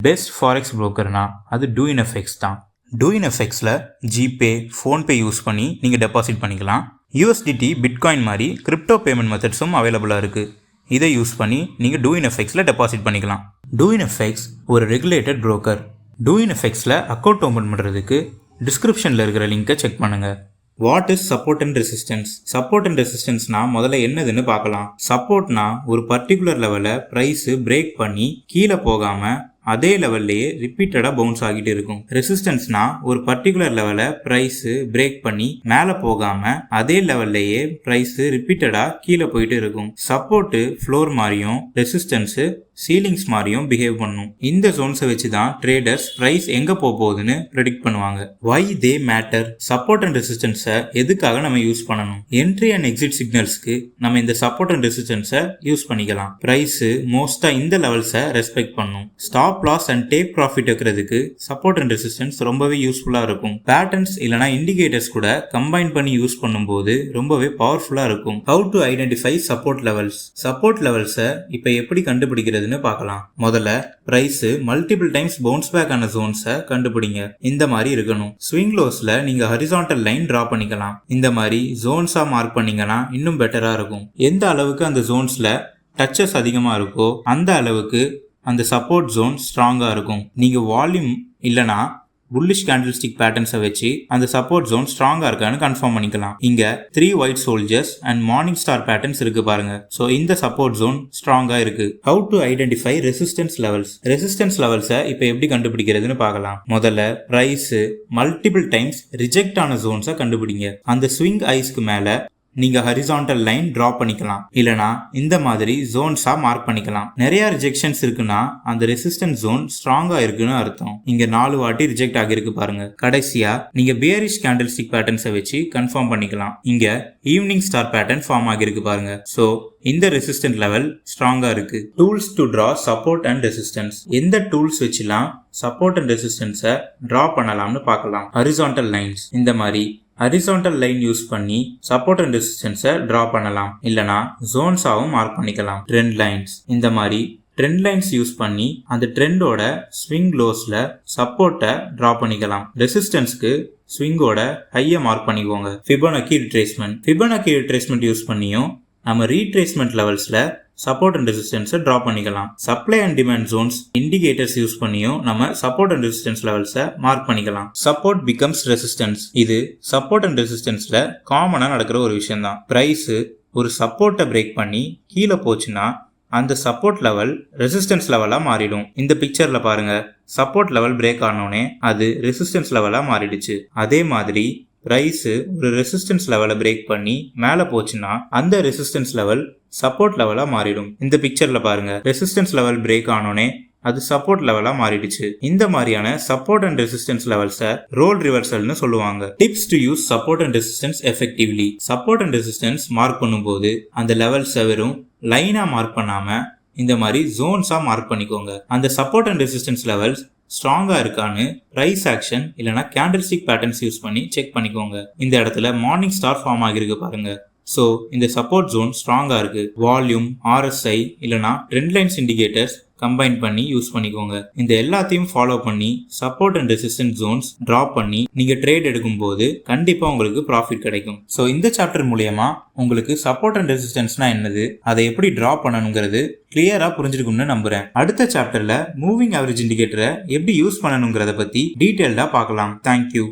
Best forex புரோக்கர்னா அது டூஇன்எஃப்எக்ஸ் தான். டூஇன்எஃப்எக்ஸில் GPay, PhonePe use பண்ணி நீங்கள் டெபாசிட் பண்ணிக்கலாம். யூஎஸ்டிடி, பிட்காயின் மாதிரி கிரிப்டோ பேமெண்ட் மெத்தட்ஸும் அவைலபிளாக இருக்குது. இதை யூஸ் பண்ணி நீங்கள் டூஇன்எஃப்எக்ஸில் டெபாசிட் பண்ணிக்கலாம். டூஇன்எஃப்எக்ஸ் ஒரு ரெகுலேட்டட் புரோக்கர். டூஇன்எஃப்எக்ஸில் அக்கௌண்ட் ஓப்பன் பண்ணுறதுக்கு டிஸ்கிரிப்ஷனில் இருக்கிற லிங்கை செக் பண்ணுங்கள். What is support and resistance? Support and ரெசிஸ்டன்ஸ்னா முதல்ல என்னதுன்னு பார்க்கலாம். சப்போர்ட்னா ஒரு பர்டிகுலர் லெவலில் ப்ரைஸ் பிரேக் பண்ணி கீழே போகாம அதே லெவல்லையே ரிப்பீட்டடாக பவுன்ஸ் ஆகிட்டு இருக்கும். ரெசிஸ்டன்ஸ்னா ஒரு பர்டிகுலர் லெவலில் ப்ரைஸ் பிரேக் பண்ணி மேலே போகாம அதே லெவல்லையே ப்ரைஸ் ரிப்பீட்டடாக கீழே போயிட்டு இருக்கும். சப்போர்ட்டு ஃப்ளோர் மாதிரியும் ரெசிஸ்டன்ஸு சீலிங்ஸ் மாதிரியும் பிஹேவ் பண்ணும். இந்த ஜோன்ஸை வச்சு தான் ட்ரேடர்ஸ் ப்ரைஸ் எங்கே போகுதுன்னு ப்ரெடிக்ட் பண்ணுவாங்க. வை தே மேட்டர்? சப்போர்ட் அண்ட் ரெசிஸ்டன்ஸை எதுக்காக நம்ம யூஸ் பண்ணணும்? என்ட்ரி அண்ட் எக்ஸிட் சிக்னல்ஸ்க்கு நம்ம இந்த சப்போர்ட் அண்ட் ரெசிஸ்டன்ஸை யூஸ் பண்ணிக்கலாம். ப்ரைஸ் மோஸ்ட்டாக இந்த லெவல்ஸை ரெஸ்பெக்ட் பண்ணும். Stop loss and take profit வைக்கிறதுக்கு சப்போர்ட் அண்ட் ரெசிஸ்டன்ஸ் ரொம்பவே யூஸ்ஃபுல்லாக இருக்கும். பேட்டர்ன்ஸ் இல்லைனா இண்டிகேட்டர்ஸ் கூட கம்பைன் பண்ணி யூஸ் பண்ணும்போது ரொம்பவே பவர்ஃபுல்லாக இருக்கும். How to identify support levels? Support லெவல்ஸை இப்போ எப்படி கண்டுபிடிக்கிறது பார்க்கலாம். முதல்ல price multiple times bounce back ஆன ஜோன்ஸை கண்டுபிடிங்க. இந்த மாதிரி இருக்கணும். ஸ்விங் லோஸ்ல நீங்க ஹரிசான்டல் லைன் டிரா பண்ணிக்கலாம். இந்த மாதிரி ஜோன்ஸா மார்க் பண்ணீங்கன்னா இன்னும் பெட்டரா இருக்கும். எந்த அளவுக்கு அந்த ஜோன்ஸ்ல டச்சஸ் அதிகமா இருக்கோ அந்த அளவுக்கு அந்த சப்போர்ட் ஜோன் ஸ்ட்ராங்கா இருக்கும். நீங்க வால்யூம் இல்லனா புல்லிஷ் கேண்டில்ஸ்டிக் பேட்டர்ன்ஸை வச்சு அந்த சப்போர்ட் ஜோன் ஸ்ட்ராங்கா இருக்கான்னு கன்ஃபார்ம் பண்ணிக்கலாம். இங்க 3 white soldiers and morning star patterns இருக்கு பாருங்க. சோ இந்த சப்போர்ட் ஜோன் ஸ்ட்ராங்கா இருக்கு. How to identify resistance levels? Resistance லெவல்ஸை இப்போ எப்படி கண்டுபிடிக்கிறதுன்னு பார்க்கலாம். முதல்ல பிரைஸ் மல்டிபிள் டைம்ஸ் ரிஜெக்ட் ஆன ஜோன்ஸை கண்டுபிடிங்க. அந்த ஸ்விங் ஐஸ்க்கு மேல நீங்க ஹரிசான்டல் லைன் டிரா பண்ணிக்கலாம். இல்லனா இந்த மாதிரி ஜோன்ஸா மார்க் பண்ணிக்கலாம். நிறைய ரிஜெக்ஷன்ஸ் இருக்குன்னா அந்த ரெசிஸ்டன்ஸ் ஜோன் ஸ்ட்ராங்கா இருக்குன்னு அர்த்தம். இங்க 4 வாட்டி ரிஜெக்ட் ஆகிருக்கு பாருங்க. கடைசியா நீங்க பியரிஷ் கேண்டில்ஸ்டிக் பேட்டர்ன்ஸை வச்சு கன்ஃபார்ம் பண்ணிக்கலாம். இங்க ஈவினிங் ஸ்டார் பேட்டர்ன் ஃபார்ம் ஆகிருக்கு பாருங்க. சோ இந்த ரெசிஸ்டன்ட் லெவல் ஸ்ட்ராங்கா இருக்கு. Tools to draw support and resistance. எந்த டூல்ஸ் வச்சுலாம் சப்போர்ட் அண்ட் ரெசிஸ்டன்ஸை டிரா பண்ணலாம்னு பார்க்கலாம். Horizontal lines. இந்த மாதிரி ஹரிசான்டல் லைன் யூஸ் பண்ணி சப்போர்ட் அண்ட் ரெசிஸ்டன்ஸை டிரா பண்ணலாம். இல்லனா ஜோன்ஸாவும் மார்க் பண்ணிக்கலாம். Trend lines. இந்த மாதிரி ட்ரெண்ட் லைன்ஸ் யூஸ் பண்ணி அந்த ட்ரெண்டோட ஸ்விங் லோஸ்ல சப்போர்ட்டை டிரா பண்ணிக்கலாம். ரெசிஸ்டன்ஸ்க்கு ஸ்விங்கோட ஹையை மார்க் பண்ணிக்கோங்க. ஃபிபோனக்கி ரிட்ரேஸ்மெண்ட். ஃபிபோனக்கி ரிட்ரேஸ்மெண்ட் யூஸ் பண்ணியும் நம்ம ரீட்ரேஸ்மெண்ட் லெவல்ஸ்ல சப்போர்ட் அண்ட் ரெசிஸ்டன்ஸை டிரா பண்ணிக்கலாம். Supply and demand Jones indicators use பண்ணியும் நம்ம சப்போர்ட் அண்ட் ரெசிஸ்டன்ஸ் லெவல்ஸை மார்க் பண்ணிக்கலாம். Support becomes resistance. இது சப்போர்ட் அண்ட் ரெசிஸ்டன்ஸ்ல காமனா நடக்கிற ஒரு விஷயம் தான். பிரைஸ் ஒரு சப்போர்ட்டை பிரேக் பண்ணி கீழே போச்சுன்னா அந்த சப்போர்ட் லெவல் ரெசிஸ்டன்ஸ் லெவலா மாறிடும். இந்த பிக்சர்ல பாருங்க, சப்போர்ட் லெவல் பிரேக் ஆனோடனே அது ரெசிஸ்டன்ஸ் லெவலா மாறிடுச்சு. அதே மாதிரி பிரைஸ் ஒரு ரெசிஸ்டன்ஸ் லெவலை பிரேக் பண்ணி மேல போச்சுன்னா அந்த ரெசிஸ்டன்ஸ் லெவல் சப்போர்ட் லெவலா மாறிடும். இந்த பிக்சர்ல பாருங்க, ரெசிஸ்டன்ஸ் லெவல் பிரேக் ஆனோடனே அது சப்போர்ட் லெவலா மாறிடுச்சு. இந்த மாதிரியான சப்போர்ட் அண்ட் ரெசிஸ்டன்ஸ் லெவல்ஸை ரோல் ரிவர்சல்னு சொல்லுவாங்க. Tips to use support and resistance effectively. Support and resistance mark பண்ணும்போது அந்த லெவல்ஸை வெறும் லைனா மார்க் பண்ணாம இந்த மாதிரி ஜோன்ஸா மார்க் பண்ணிக்கோங்க. அந்த சப்போர்ட் அண்ட் ரெசிஸ்டன்ஸ் லெவல்ஸ் ஸ்ட்ராங்கா இருக்கான்னு பிரைஸ் ஆக்ஷன் இல்லைனா கேண்டில்ஸ்டிக் பேட்டர்ன்ஸ் யூஸ் பண்ணி செக் பண்ணிக்கோங்க. இந்த இடத்துல மார்னிங் ஸ்டார் ஃபார்ம் ஆகிருக்கு பாருங்க. ஸோ இந்த சப்போர்ட் ஜோன் ஸ்ட்ராங்கா இருக்கு. வால்யூம், RSI இல்லைனா ட்ரெண்ட் லைன்ஸ் இண்டிகேட்டர்ஸ் கம்பைன் பண்ணி யூஸ் பண்ணிக்கோங்க. இந்த எல்லாத்தையும் ஃபாலோ பண்ணி support and resistance Jones draw பண்ணி நீங்க ட்ரேட் எடுக்கும் போது கண்டிப்பா உங்களுக்கு ப்ராஃபிட் கிடைக்கும். ஸோ இந்த சாப்டர் மூலமா உங்களுக்கு சப்போர்ட் அண்ட் ரெசிஸ்டன்ஸ்னா என்னது, அதை எப்படி டிரா பண்ணணுங்கிறது கிளியரா புரிஞ்சிருக்கும்னு நம்புறேன். அடுத்த சாப்டர்ல மூவிங் ஆவரேஜ் இண்டிகேட்டரை எப்படி யூஸ் பண்ணணுங்கிறத பத்தி டீடைல்டா பார்க்கலாம். தேங்க்யூ.